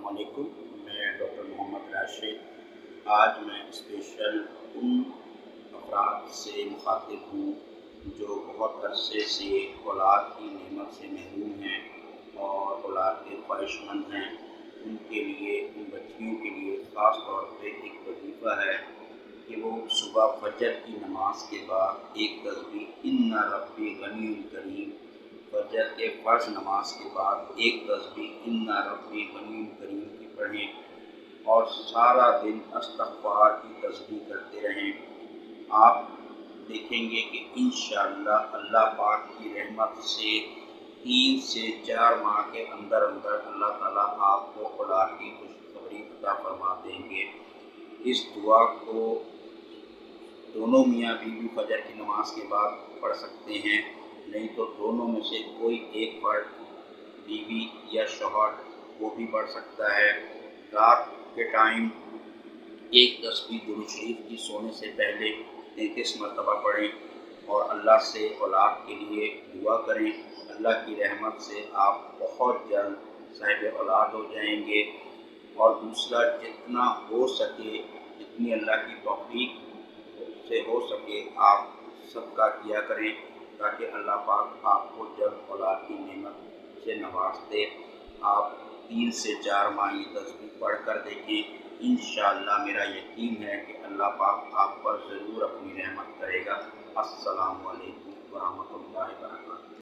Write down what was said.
علیکم، میں ڈاکٹر محمد راشد۔ آج میں اسپیشل ان افراد سے مخاطب ہوں جو بہت عرصے سے اولاد کی نعمت سے محروم ہیں اور اولاد کے خواہش مند ہیں۔ ان کے لیے، ان بچیوں کے لیے خاص طور پہ ایک وظیفہ ہے کہ وہ صبح فجر کی نماز کے بعد ایک تسبیح ان ربی غنی کریم، فجر کے فرض نماز کے بعد ایک تسبیح ان ربی غنی کریم کی پڑھیں اور سارا دن استغفار کی تسبیح کرتے رہیں۔ آپ دیکھیں گے کہ انشاءاللہ اللہ پاک کی رحمت سے 3 سے 4 ماہ کے اندر اللہ تعالیٰ آپ کو اولاد کی خوشخبری عطا فرما دیں گے۔ اس دعا کو دونوں میاں بیوی فجر کی نماز کے بعد پڑھ سکتے ہیں، نہیں تو دونوں میں سے کوئی ایک فرد، بیوی یا شوہر، وہ بھی پڑھ سکتا ہے۔ رات کے ٹائم ایک تسبیح درود شریف کی سونے سے پہلے 33 مرتبہ پڑھیں اور اللہ سے اولاد کے لیے دعا کریں۔ اللہ کی رحمت سے آپ بہت جلد صاحب اولاد ہو جائیں گے۔ اور دوسرا، جتنا ہو سکے، جتنی اللہ کی توفیق سے ہو سکے، آپ صدقہ کیا کریں تاکہ اللہ پاک آپ کو جلد اولاد کی نعمت سے نواز دے۔ آپ 3 سے 4 ماہ یہ تسبیح پڑھ کر دیکھیں، انشاءاللہ میرا یقین ہے کہ اللہ پاک آپ پر ضرور اپنی رحمت کرے گا۔ السلام علیکم ورحمۃ اللہ وبرکاتہ۔